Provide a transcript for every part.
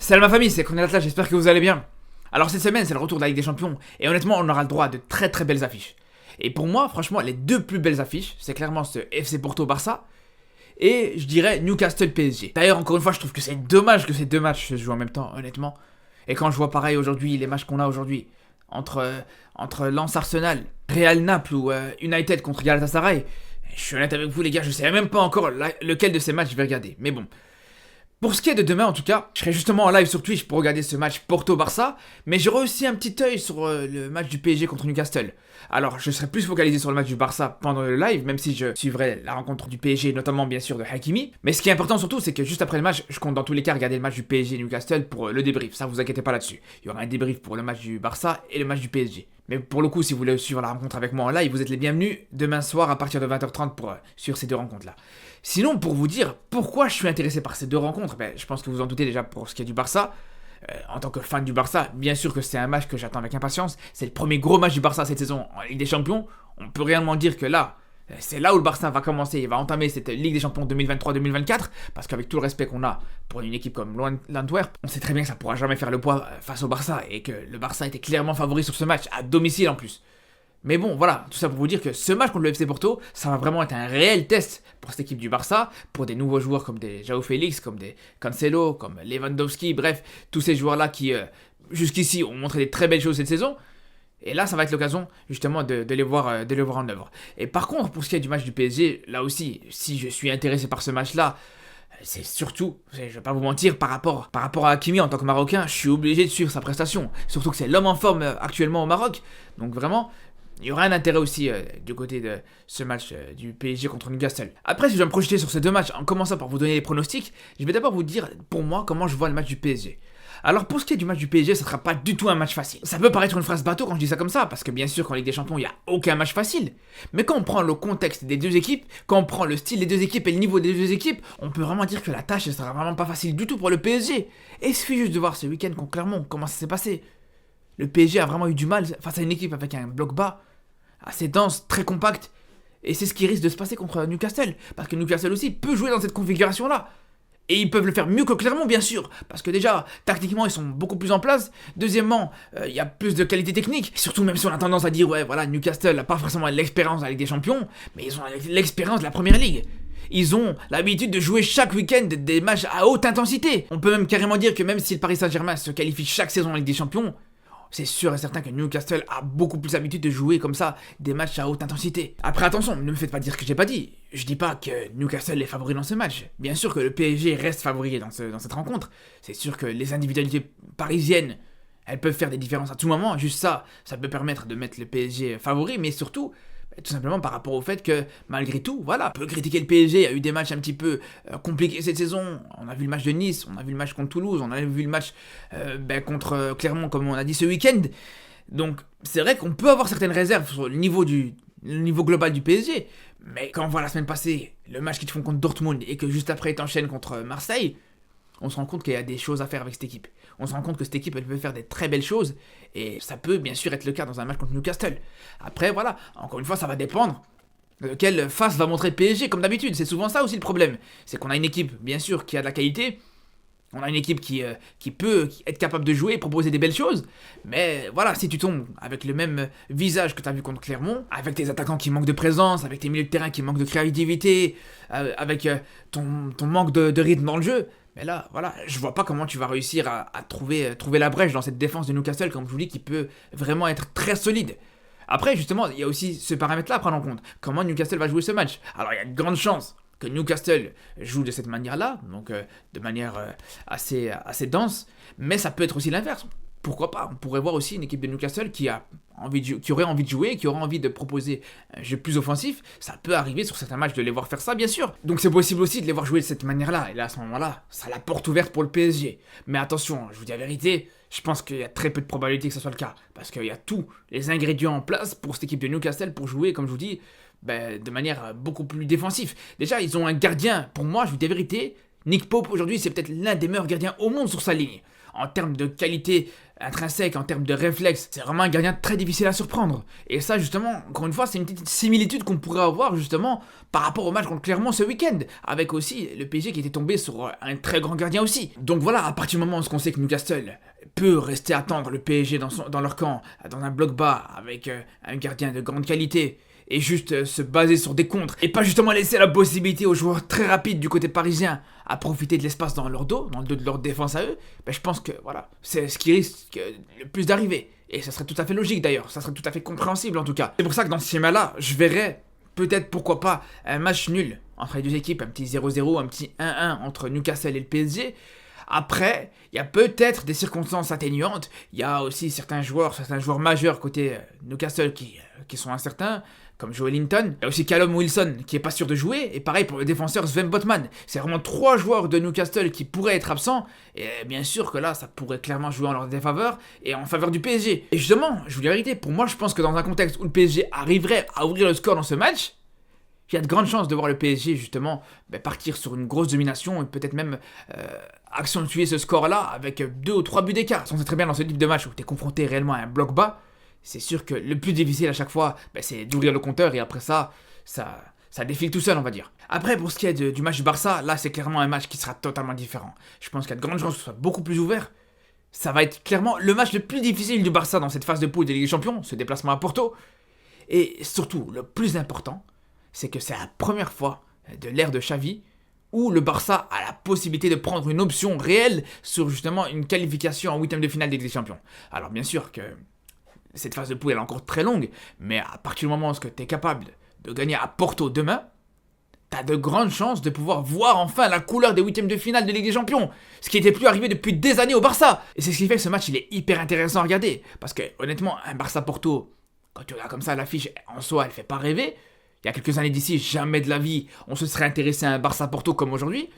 Salut ma famille, c'est Cornelia, j'espère que vous allez bien. Alors cette semaine c'est le retour de la Ligue des Champions et honnêtement on aura le droit à de très très belles affiches. Et pour moi franchement les deux plus belles affiches c'est clairement ce FC Porto Barça et je dirais Newcastle PSG. D'ailleurs encore une fois je trouve que c'est dommage que ces deux matchs se jouent en même temps honnêtement. Et quand je vois pareil aujourd'hui les matchs qu'on a aujourd'hui entre Lens Arsenal, Real Naples ou United contre Galatasaray, je suis honnête avec vous les gars, je sais même pas encore lequel de ces matchs je vais regarder. Mais bon. Pour ce qui est de demain en tout cas, je serai justement en live sur Twitch pour regarder ce match Porto-Barça, mais j'aurai aussi un petit œil sur le match du PSG contre Newcastle. Alors je serai plus focalisé sur le match du Barça pendant le live, même si je suivrai la rencontre du PSG, notamment bien sûr de Hakimi. Mais ce qui est important surtout, c'est que juste après le match, je compte dans tous les cas regarder le match du PSG-Newcastle pour le débrief, ça vous inquiétez pas là-dessus. Il y aura un débrief pour le match du Barça et le match du PSG. Mais pour le coup, si vous voulez suivre la rencontre avec moi en live, vous êtes les bienvenus demain soir à partir de 20h30 pour suivre ces deux rencontres-là. Sinon, pour vous dire pourquoi je suis intéressé par ces deux rencontres, je pense que vous en doutez déjà pour ce qui est du Barça. En tant que fan du Barça, bien sûr que c'est un match que j'attends avec impatience. C'est le premier gros match du Barça cette saison en Ligue des Champions. On peut réellement dire que là, c'est là où le Barça va commencer, il va entamer cette Ligue des Champions 2023-2024, parce qu'avec tout le respect qu'on a pour une équipe comme l'Antwerp, on sait très bien que ça ne pourra jamais faire le poids face au Barça, et que le Barça était clairement favori sur ce match, à domicile en plus. Mais bon, voilà, tout ça pour vous dire que ce match contre le FC Porto, ça va vraiment être un réel test pour cette équipe du Barça, pour des nouveaux joueurs comme des João Félix, comme des Cancelo, comme Lewandowski, bref, tous ces joueurs-là qui, jusqu'ici, ont montré des très belles choses cette saison. Et là, ça va être l'occasion, justement, de les voir en œuvre. Et par contre, pour ce qui est du match du PSG, là aussi, si je suis intéressé par ce match-là, c'est surtout, je vais pas vous mentir, par rapport à Hakimi en tant que Marocain, je suis obligé de suivre sa prestation. Surtout que c'est l'homme en forme actuellement au Maroc. Donc vraiment, il y aura un intérêt aussi du côté de ce match du PSG contre Newcastle. Après, si je vais me projeter sur ces deux matchs, en commençant par vous donner les pronostics, je vais d'abord vous dire, pour moi, comment je vois le match du PSG. Alors pour ce qui est du match du PSG, ça sera pas du tout un match facile. Ça peut paraître une phrase bateau quand je dis ça comme ça, parce que bien sûr qu'en Ligue des Champions, il n'y a aucun match facile. Mais quand on prend le contexte des deux équipes, quand on prend le style des deux équipes et le niveau des deux équipes, on peut vraiment dire que la tâche ne sera vraiment pas facile du tout pour le PSG. Et il suffit juste de voir ce week-end contre Clermont, comment ça s'est passé. Le PSG a vraiment eu du mal face à une équipe avec un bloc bas, assez dense, très compact. Et c'est ce qui risque de se passer contre Newcastle, parce que Newcastle aussi peut jouer dans cette configuration-là. Et ils peuvent le faire mieux que Clermont, bien sûr, parce que déjà, tactiquement, ils sont beaucoup plus en place. Deuxièmement, il y a plus de qualité technique. Et surtout, même si on a tendance à dire, ouais, voilà, Newcastle n'a pas forcément l'expérience de la Ligue des Champions, mais ils ont l'expérience de la Première Ligue. Ils ont l'habitude de jouer chaque week-end des matchs à haute intensité. On peut même carrément dire que même si le Paris Saint-Germain se qualifie chaque saison en Ligue des Champions, c'est sûr et certain que Newcastle a beaucoup plus l'habitude de jouer comme ça des matchs à haute intensité. Après attention, ne me faites pas dire que j'ai pas dit. Je dis pas que Newcastle est favori dans ce match. Bien sûr que le PSG reste favori dans cette rencontre. C'est sûr que les individualités parisiennes, elles peuvent faire des différences à tout moment. Juste ça peut permettre de mettre le PSG favori, mais surtout, tout simplement par rapport au fait que, malgré tout, voilà, on peut critiquer le PSG, il y a eu des matchs un petit peu compliqués cette saison. On a vu le match de Nice, on a vu le match contre Toulouse, on a vu le match contre Clermont, comme on a dit ce week-end. Donc, c'est vrai qu'on peut avoir certaines réserves sur le niveau global du PSG, mais quand on voit la semaine passée le match qu'ils font contre Dortmund et que juste après ils enchaînent contre Marseille, on se rend compte qu'il y a des choses à faire avec cette équipe. On se rend compte que cette équipe, elle peut faire des très belles choses, et ça peut bien sûr être le cas dans un match contre Newcastle. Après, voilà, encore une fois, ça va dépendre de quelle face va montrer le PSG, comme d'habitude. C'est souvent ça aussi le problème. C'est qu'on a une équipe, bien sûr, qui a de la qualité, on a une équipe qui peut être capable de jouer et proposer des belles choses, mais voilà, si tu tombes avec le même visage que tu as vu contre Clermont, avec tes attaquants qui manquent de présence, avec tes milieux de terrain qui manquent de créativité, avec ton manque de rythme dans le jeu, mais là, voilà, je vois pas comment tu vas réussir à trouver la brèche dans cette défense de Newcastle, comme je vous dis, qui peut vraiment être très solide. Après, justement, il y a aussi ce paramètre-là à prendre en compte. Comment Newcastle va jouer ce match? Alors, il y a de grandes chances que Newcastle joue de cette manière-là, donc de manière assez dense, mais ça peut être aussi l'inverse. Pourquoi pas? On pourrait voir aussi une équipe de Newcastle qui aurait envie de jouer, qui aurait envie de proposer un jeu plus offensif. Ça peut arriver sur certains matchs de les voir faire ça, bien sûr. Donc c'est possible aussi de les voir jouer de cette manière-là. Et là, à ce moment-là, ça a la porte ouverte pour le PSG. Mais attention, je vous dis la vérité, je pense qu'il y a très peu de probabilité que ce soit le cas. Parce qu'il y a tous les ingrédients en place pour cette équipe de Newcastle pour jouer, comme je vous dis, de manière beaucoup plus défensive. Déjà, ils ont un gardien, pour moi, je vous dis la vérité, Nick Pope aujourd'hui, c'est peut-être l'un des meilleurs gardiens au monde sur sa ligne. en termes de qualité intrinsèque, en termes de réflexe, c'est vraiment un gardien très difficile à surprendre. Et ça, justement, encore une fois, c'est une petite similitude qu'on pourrait avoir, justement, par rapport au match contre Clermont ce week-end, avec aussi le PSG qui était tombé sur un très grand gardien aussi. Donc voilà, à partir du moment où on sait que Newcastle peut rester attendre le PSG dans leur camp, dans un bloc bas, avec un gardien de grande qualité, et juste se baser sur des contres, et pas justement laisser la possibilité aux joueurs très rapides du côté parisien à profiter de l'espace dans leur dos, dans le dos de leur défense à eux, ben je pense que voilà, c'est ce qui risque le plus d'arriver. Et ça serait tout à fait logique d'ailleurs, ça serait tout à fait compréhensible en tout cas. C'est pour ça que dans ce schéma-là, je verrais peut-être, pourquoi pas, un match nul entre les deux équipes, un petit 0-0, un petit 1-1 entre Newcastle et le PSG. Après, il y a peut-être des circonstances atténuantes. Il y a aussi certains joueurs majeurs côté Newcastle qui sont incertains, comme Joe Linton. Il y a aussi Callum Wilson qui est pas sûr de jouer. Et pareil pour le défenseur Sven Botman. C'est vraiment 3 joueurs de Newcastle qui pourraient être absents. Et bien sûr que là, ça pourrait clairement jouer en leur défaveur et en faveur du PSG. Et justement, je vous dis la vérité, pour moi, je pense que dans un contexte où le PSG arriverait à ouvrir le score dans ce match, il y a de grandes chances de voir le PSG justement partir sur une grosse domination et peut-être même accentuer ce score-là avec 2 ou 3 buts d'écart. On sait très bien dans ce type de match où tu es confronté réellement à un bloc bas, c'est sûr que le plus difficile à chaque fois, c'est d'ouvrir le compteur et après ça défile tout seul, on va dire. Après, pour ce qui est du match du Barça, là c'est clairement un match qui sera totalement différent. Je pense qu'il y a de grandes chances que ce soit beaucoup plus ouvert. Ça va être clairement le match le plus difficile du Barça dans cette phase de poule de Ligue des Champions, ce déplacement à Porto. Et surtout, le plus important, c'est que c'est la première fois de l'ère de Xavi où le Barça a la possibilité de prendre une option réelle sur justement une qualification en 8e de finale des Champions. Alors bien sûr que cette phase de poule est encore très longue, mais à partir du moment où tu es capable de gagner à Porto demain, tu as de grandes chances de pouvoir voir enfin la couleur des 8e de finale de Ligue des Champions, ce qui n'était plus arrivé depuis des années au Barça. Et c'est ce qui fait que ce match il est hyper intéressant à regarder, parce que honnêtement, un Barça-Porto, quand tu regardes comme ça l'affiche en soi, elle fait pas rêver. Il y a quelques années d'ici, jamais de la vie, on se serait intéressé à un Barça-Porto comme aujourd'hui.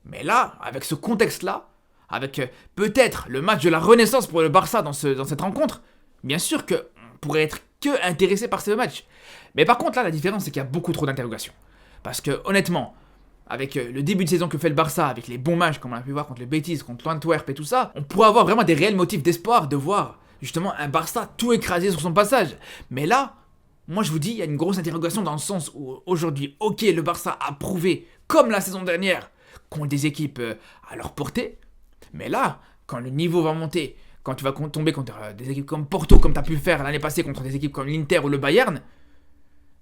Mais là, avec ce contexte-là, avec peut-être le match de la renaissance pour le Barça dans cette rencontre, bien sûr qu'on pourrait être que intéressé par ce match. Mais par contre, là, la différence, c'est qu'il y a beaucoup trop d'interrogations. Parce que, honnêtement, avec le début de saison que fait le Barça, avec les bons matchs, comme on a pu voir contre le Betis, contre l'Antwerp et tout ça, on pourrait avoir vraiment des réels motifs d'espoir de voir, justement, un Barça tout écrasé sur son passage. Mais là, moi je vous dis, il y a une grosse interrogation dans le sens où aujourd'hui, ok, le Barça a prouvé, comme la saison dernière, contre des équipes à leur portée, mais là, quand le niveau va monter, quand tu vas tomber contre des équipes comme Porto, comme tu as pu le faire l'année passée contre des équipes comme l'Inter ou le Bayern,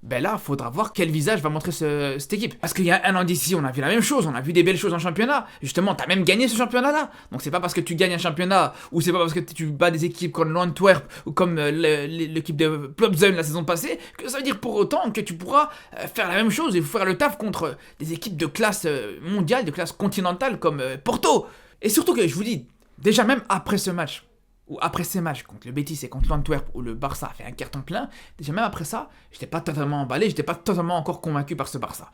ben là, il faudra voir quel visage va montrer cette équipe. Parce qu'il y a un an d'ici, on a vu la même chose, on a vu des belles choses en championnat. Justement, t'as même gagné ce championnat-là. Donc c'est pas parce que tu gagnes un championnat, ou c'est pas parce que tu bats des équipes comme l'Antwerp, ou comme l'équipe de Plobzone la saison passée, que ça veut dire pour autant que tu pourras faire la même chose et faire le taf contre des équipes de classe mondiale, de classe continentale comme Porto. Et surtout que je vous dis, déjà même après ce match, ou après ces matchs contre le Betis et contre l'Antwerp où le Barça a fait un carton plein, déjà même après ça, j'étais pas totalement emballé, j'étais pas totalement encore convaincu par ce Barça.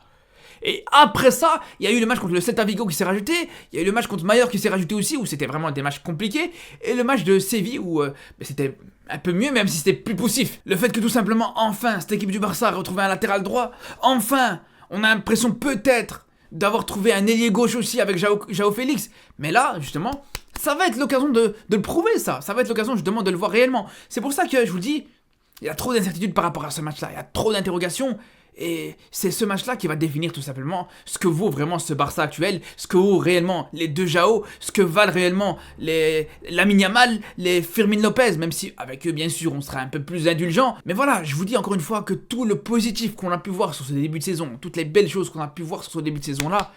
Et après ça, il y a eu le match contre le Celta Vigo qui s'est rajouté, il y a eu le match contre Mallorca qui s'est rajouté aussi, où c'était vraiment des matchs compliqués, et le match de Séville où c'était un peu mieux, même si c'était plus poussif. Le fait que tout simplement, enfin, cette équipe du Barça a retrouvé un latéral droit, enfin, on a l'impression peut-être d'avoir trouvé un ailier gauche aussi avec João Félix, mais là, justement, ça va être l'occasion de le prouver, ça va être l'occasion justement de le voir réellement. C'est pour ça que je vous dis, il y a trop d'incertitudes par rapport à ce match-là, il y a trop d'interrogations, et c'est ce match-là qui va définir tout simplement ce que vaut vraiment ce Barça actuel, ce que vaut réellement les deux João, ce que valent réellement les Lamine Yamal, les Fermin Lopez, même si avec eux bien sûr on sera un peu plus indulgent. Mais voilà, je vous dis encore une fois que tout le positif qu'on a pu voir sur ce début de saison, toutes les belles choses qu'on a pu voir sur ce début de saison-là,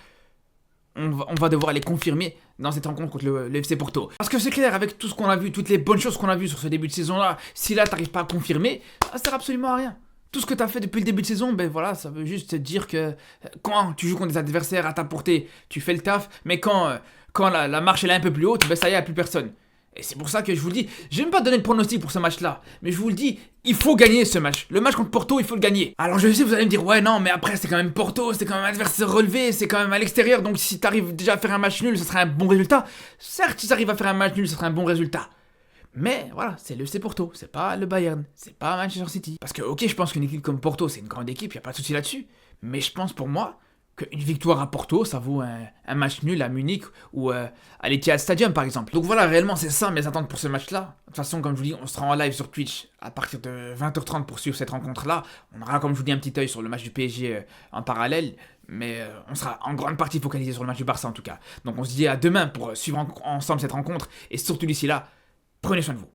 on va devoir les confirmer dans cette rencontre contre le FC Porto. Parce que c'est clair, avec tout ce qu'on a vu, toutes les bonnes choses qu'on a vues sur ce début de saison-là, si là t'arrives pas à confirmer, ça sert absolument à rien. Tout ce que tu as fait depuis le début de saison, ben voilà, ça veut juste dire que quand tu joues contre des adversaires à ta portée, tu fais le taf, mais quand la marche elle est un peu plus haute, ben ça y est, il n'y a plus personne. Et c'est pour ça que je vous le dis, je vais même pas donner de pronostic pour ce match-là, mais je vous le dis, il faut gagner ce match. Le match contre Porto, il faut le gagner. Alors je sais, vous allez me dire, ouais non, mais après c'est quand même Porto, c'est quand même un adversaire relevé, c'est quand même à l'extérieur, donc si tu arrives déjà à faire un match nul, ce sera un bon résultat. Certes, si tu arrives à faire un match nul, ce sera un bon résultat. Mais voilà, c'est le FC Porto, c'est pas le Bayern, c'est pas Manchester City. Parce que ok, je pense qu'une équipe comme Porto, c'est une grande équipe, y a pas de souci là-dessus. Mais je pense pour moi qu'une victoire à Porto, ça vaut un match nul à Munich ou à l'Etihad Stadium par exemple. Donc voilà, réellement c'est ça mes attentes pour ce match-là. De toute façon, comme je vous dis, on sera en live sur Twitch à partir de 20h30 pour suivre cette rencontre-là. On aura, comme je vous dis, un petit œil sur le match du PSG en parallèle, mais on sera en grande partie focalisé sur le match du Barça en tout cas. Donc on se dit à demain pour suivre ensemble cette rencontre, et surtout d'ici là, prenez soin de vous.